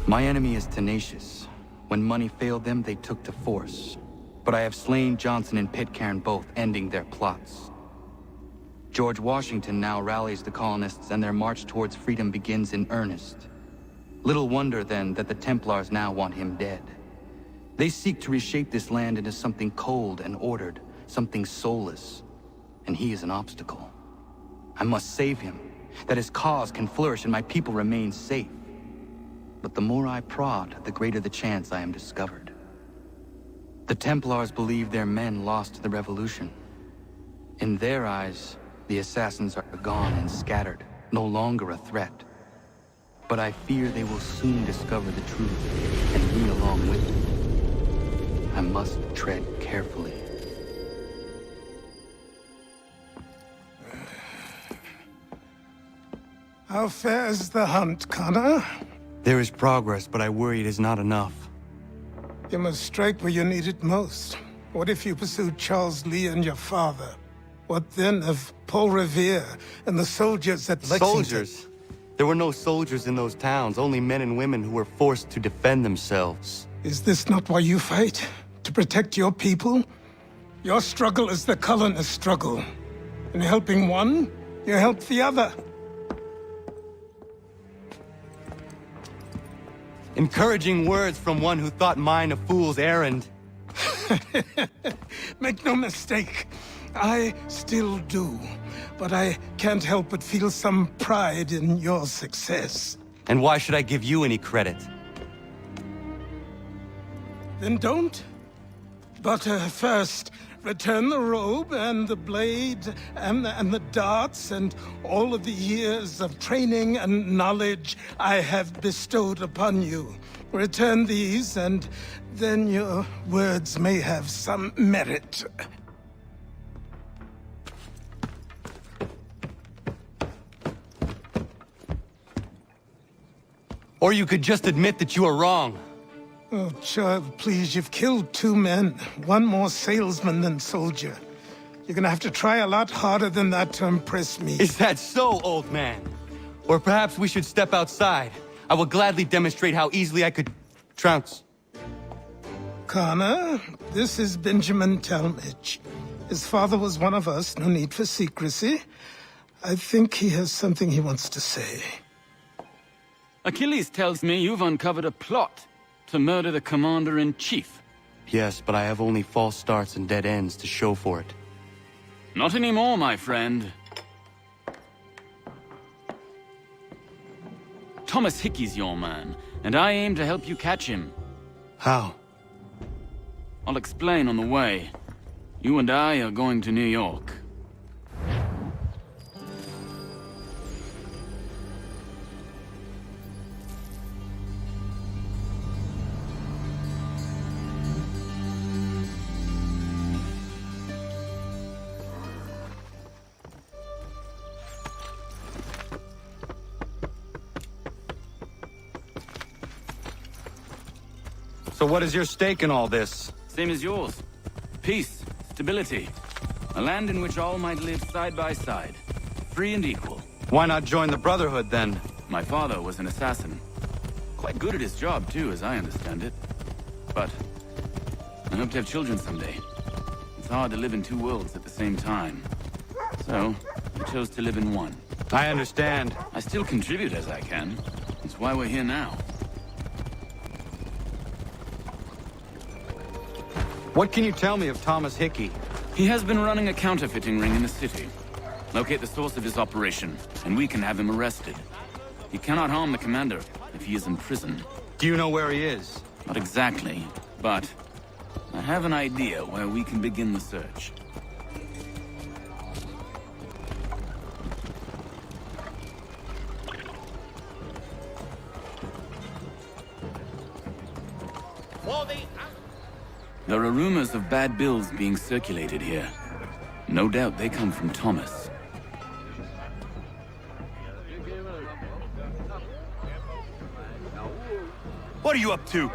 My enemy is tenacious. When money failed them, they took to force. But I have slain Johnson and Pitcairn both, ending their plots. George Washington now rallies the colonists and their march towards freedom begins in earnest. Little wonder, then, that the Templars now want him dead. They seek to reshape this land into something cold and ordered, something soulless. And he is an obstacle. I must save him, that his cause can flourish and my people remain safe. But the more I prod, the greater the chance I am discovered. The Templars believe their men lost the revolution. In their eyes, the assassins are gone and scattered, no longer a threat. But I fear they will soon discover the truth, and me along with them. I must tread carefully. How fares the hunt, Connor? There is progress, but I worry it is not enough. You must strike where you need it most. What if you pursued Charles Lee and your father? What then of Paul Revere and the soldiers at Lexington? Soldiers? There were no soldiers in those towns, only men and women who were forced to defend themselves. Is this not why you fight? To protect your people? Your struggle is the colonist struggle. In helping one, you help the other. Encouraging words from one who thought mine a fool's errand. Make no mistake, I still do. But I can't help but feel some pride in your success. And why should I give you any credit? Then don't. But first, return the robe and the blade and the darts and all of the years of training and knowledge I have bestowed upon you. Return these, and then your words may have some merit. Or you could just admit that you are wrong. Oh, child, please, you've killed 2 men. One more salesman than soldier. You're gonna have to try a lot harder than that to impress me. Is that so, old man? Or perhaps we should step outside. I will gladly demonstrate how easily I could trounce. Connor, this is Benjamin Talmadge. His father was one of us, no need for secrecy. I think he has something he wants to say. Achilles tells me you've uncovered a plot to murder the Commander-in-Chief. Yes, but I have only false starts and dead ends to show for it. Not anymore, my friend. Thomas Hickey's your man, and I aim to help you catch him. How? I'll explain on the way. You and I are going to New York. So what is your stake in all this? Same as yours. Peace, stability. A land in which all might live side by side. Free and equal. Why not join the Brotherhood, then? My father was an assassin. Quite good at his job, too, as I understand it. But I hope to have children someday. It's hard to live in 2 worlds at the same time. So, I chose to live in one. I understand. I still contribute as I can. That's why we're here now. What can you tell me of Thomas Hickey? He has been running a counterfeiting ring in the city. Locate the source of his operation, and we can have him arrested. He cannot harm the commander if he is in prison. Do you know where he is? Not exactly, but I have an idea where we can begin the search. There are rumors of bad bills being circulated here. No doubt they come from Thomas. What are you up to?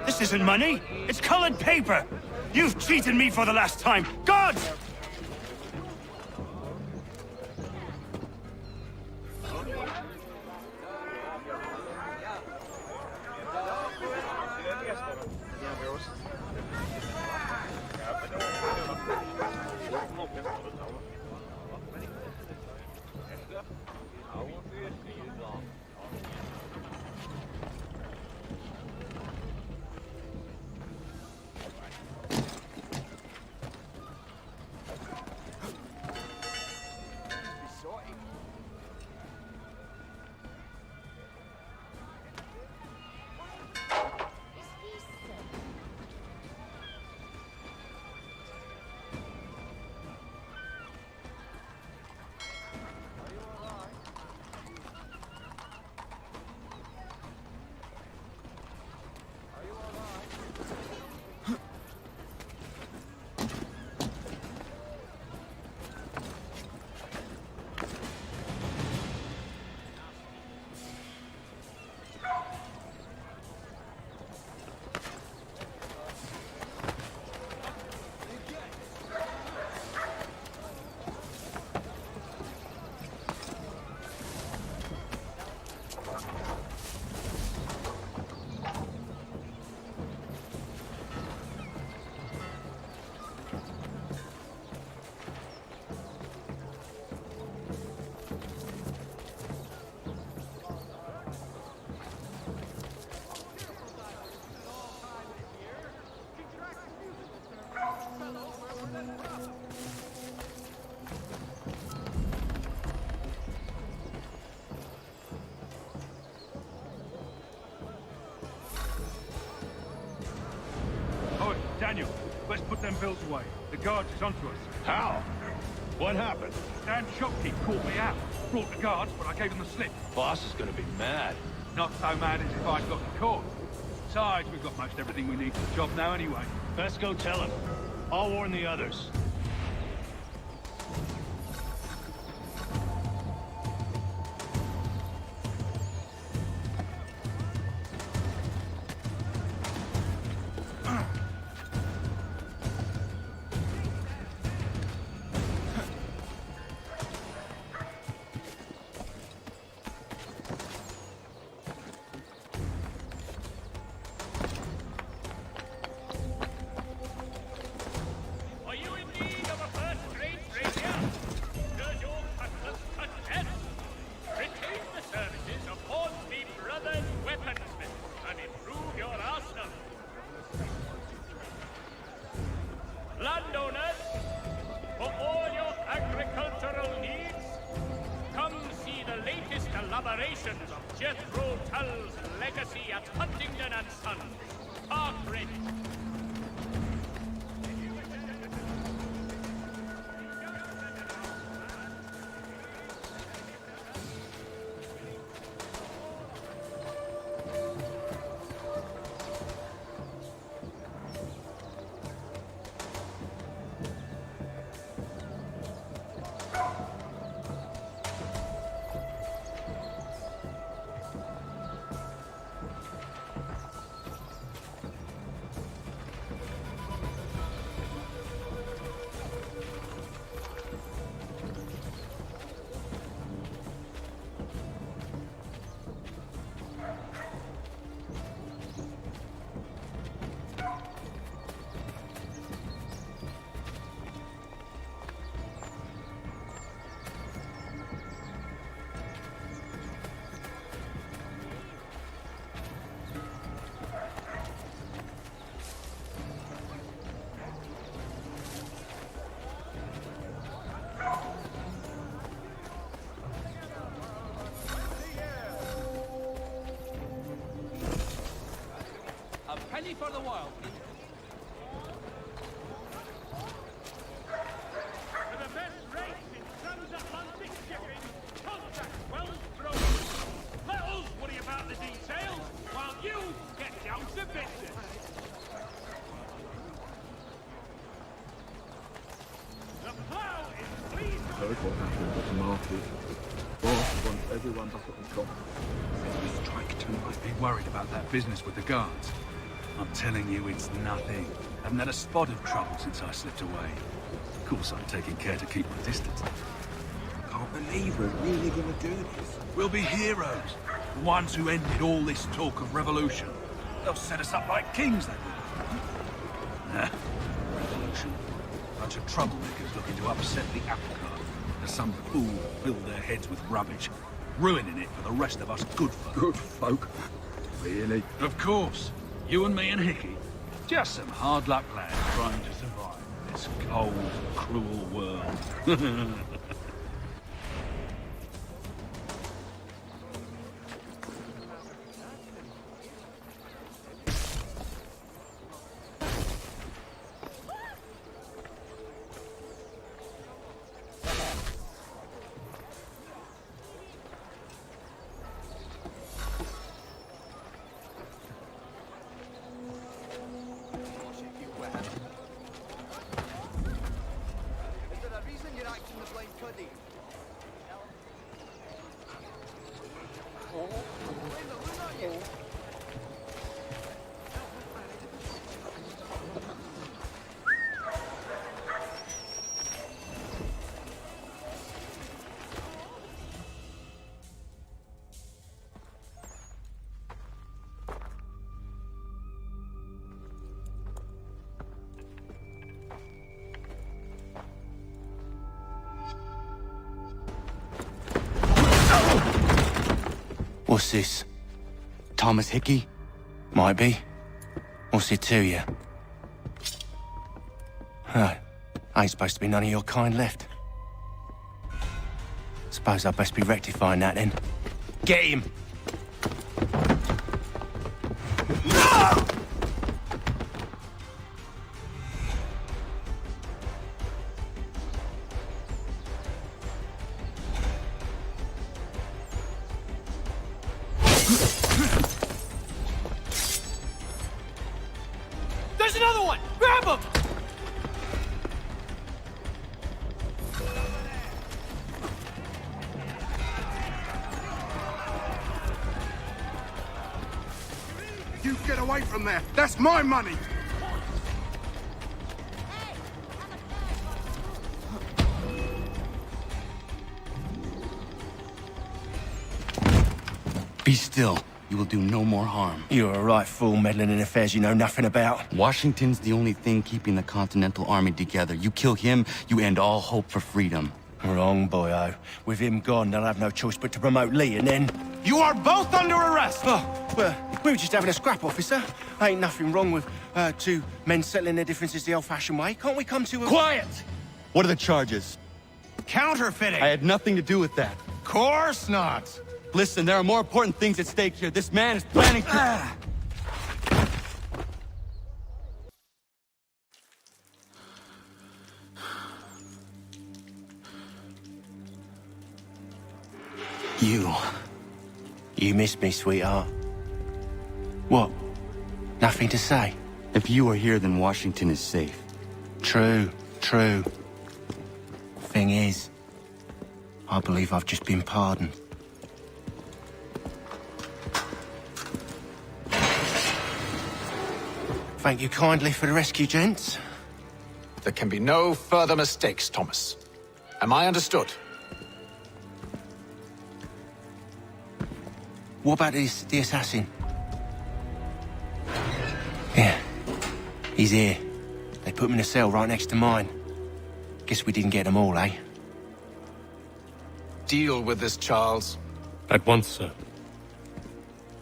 This isn't money. It's colored paper. You've cheated me for the last time. Gods! Daniel, let's put them bills away. The guards is onto us. How? What happened? Dan Shopkeep caught me out. Brought the guards, but I gave them the slip. Boss is gonna be mad. Not so mad as if I'd got the caught. Besides, we've got most everything we need for the job now anyway. Let's go tell him. I'll warn the others. Landowners, for all your agricultural needs, come see the latest elaborations of Jethro Tull's legacy at Huntingdon and Sons. Park Ridge. Penny for the wild. For the best rates in transatlantic shipping, contact Wells Brothers. Let us worry about the details while you get down to business. The plow is pleased. Heard what happened at the market. Boss wants everyone back at the top. The strike too might be worried about that business with the guards. I'm telling you, it's nothing. Haven't had a spot of trouble since I slipped away. Of course, I'm taking care to keep my distance. Can't believe we're really gonna do this. We'll be heroes. The ones who ended all this talk of revolution. They'll set us up like kings, they will. Revolution. Bunch of troublemakers looking to upset the apple cart. As some fool filled their heads with rubbish, ruining it for the rest of us good folk. Good folk? Really? Of course. You and me and Hickey. Just some hard luck lads trying to survive in this cold, cruel world. What's this? Thomas Hickey? Might be. What's it to you? Right. Ain't supposed to be none of your kind left. Suppose I best be rectifying that then. Get him! There's another one! Grab him! You get away from there! That's my money! Be still. You will do no more harm. You're a right fool meddling in affairs you know nothing about. Washington's the only thing keeping the Continental Army together. You kill him, you end all hope for freedom. Wrong, boyo. With him gone, they'll have no choice but to promote Lee, and then... You are both under arrest! Oh, well, we were just having a scrap, officer. Ain't nothing wrong with two men settling their differences the old-fashioned way. Can't we come to a... Quiet! What are the charges? Counterfeiting! I had nothing to do with that. Course not! Listen, there are more important things at stake here. This man is planning to... You missed me, sweetheart. What? Nothing to say? If you are here, then Washington is safe. True, true. Thing is, I believe I've just been pardoned. Thank you kindly for the rescue, gents. There can be no further mistakes, Thomas. Am I understood? What about the assassin? Yeah, he's here. They put him in a cell right next to mine. Guess we didn't get them all, eh? Deal with this, Charles. At once, sir.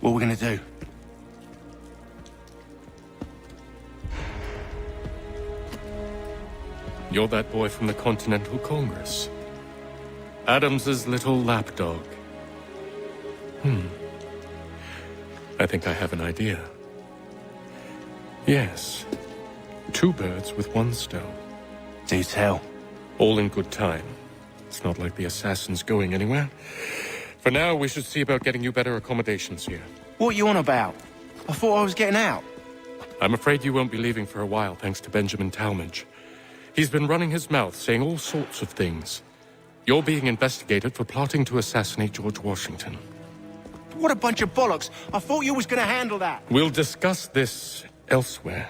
What are we gonna do? You're that boy from the Continental Congress. Adams's little lapdog. I think I have an idea. Yes. 2 birds with 1 stone. Do tell. All in good time. It's not like the assassin's going anywhere. For now, we should see about getting you better accommodations here. What you on about? I thought I was getting out. I'm afraid you won't be leaving for a while, thanks to Benjamin Talmadge. He's been running his mouth, saying all sorts of things. You're being investigated for plotting to assassinate George Washington. What a bunch of bollocks. I thought you was gonna handle that. We'll discuss this elsewhere.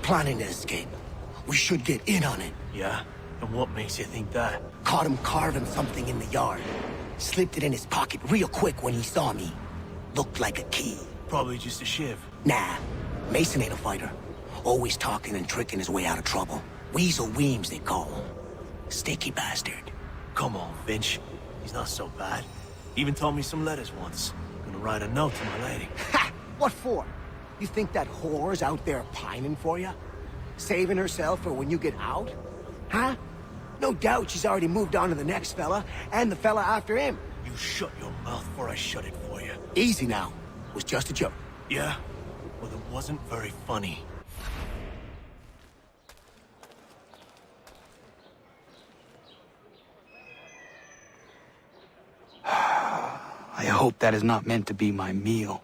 planning to escape. We should get in on it. Yeah? And what makes you think that? Caught him carving something in the yard. Slipped it in his pocket real quick when he saw me. Looked like a key. Probably just a shiv. Nah, Mason ain't a fighter. Always talking and tricking his way out of trouble. Weasel Weems, they call him. Sticky bastard. Come on, Finch. He's not so bad. Even taught me some letters once. Gonna write a note to my lady. Ha! What for? You think that whore's out there pining for you? Saving herself for when you get out? Huh? No doubt she's already moved on to the next fella, and the fella after him. You shut your mouth before I shut it for you. Easy now. It was just a joke. Yeah? Well, it wasn't very funny. I hope that is not meant to be my meal.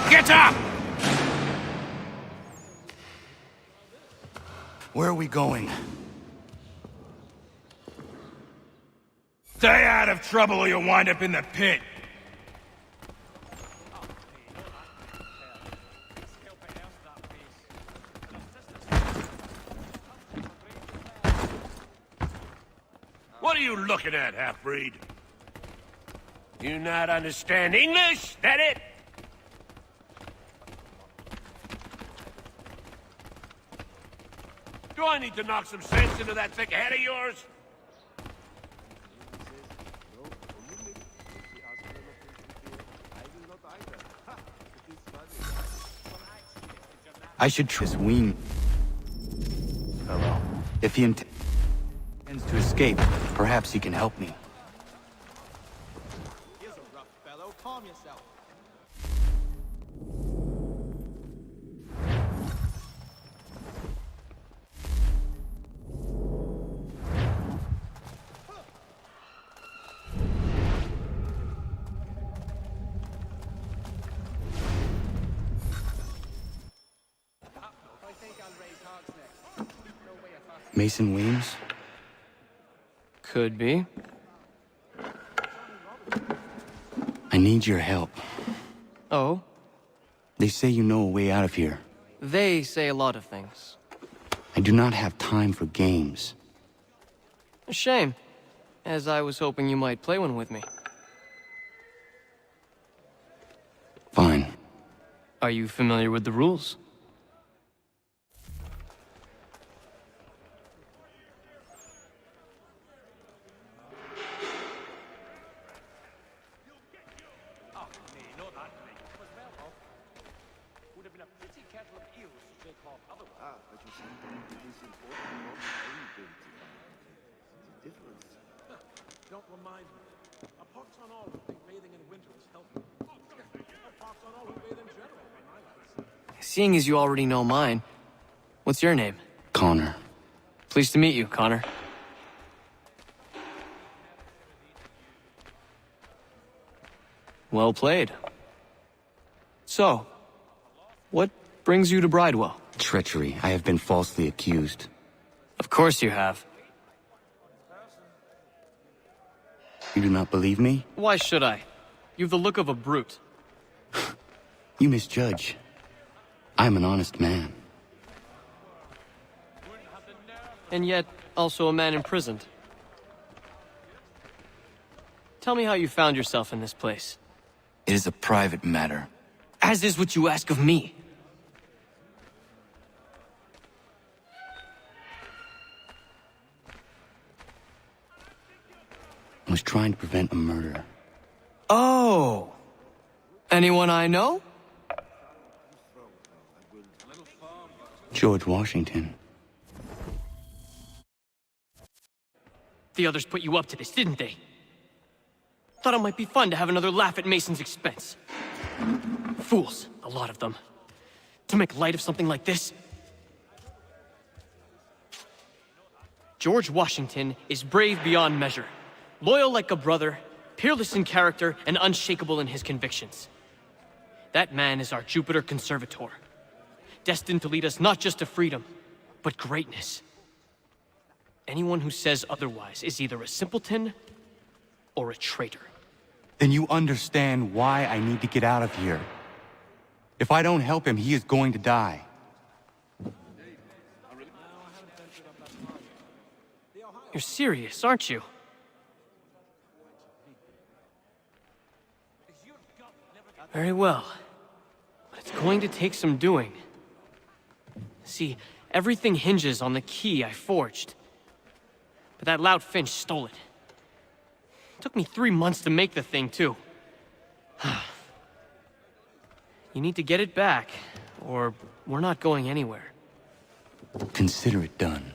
Get up! Where are we going? Stay out of trouble or you'll wind up in the pit. What are you looking at, half-breed? You not understand English? That it? Do I need to knock some sense into that thick head of yours? I should trust Ween. Hello. If he intends to escape, perhaps he can help me. Here's a rough fellow. Calm yourself. Mason Weems? Could be. I need your help. Oh? They say you know a way out of here. They say a lot of things. I do not have time for games. A shame, as I was hoping you might play one with me. Fine. Are you familiar with the rules? Don't remind me. A pox on all who think bathing in winter is healthy. A pox on all who bathe in general, in my eyes. Seeing as you already know mine, what's your name? Connor. Pleased to meet you, Connor. Well played. So, what brings you to Bridewell? Treachery. I have been falsely accused. Of course you have. You do not believe me? Why should I? You've the look of a brute. You misjudge. I'm an honest man. And yet, also a man imprisoned. Tell me how you found yourself in this place. It is a private matter. As is what you ask of me. I was trying to prevent a murder. Oh! Anyone I know? George Washington. The others put you up to this, didn't they? Thought it might be fun to have another laugh at Mason's expense. Fools, a lot of them. To make light of something like this. George Washington is brave beyond measure. Loyal like a brother, peerless in character, and unshakable in his convictions. That man is our Jupiter Conservator, destined to lead us not just to freedom, but greatness. Anyone who says otherwise is either a simpleton or a traitor. Then you understand why I need to get out of here. If I don't help him, he is going to die. You're serious, aren't you? Very well. But it's going to take some doing. See, everything hinges on the key I forged. But that lout Finch stole it. Took me 3 months to make the thing, too. You need to get it back, or we're not going anywhere. Consider it done.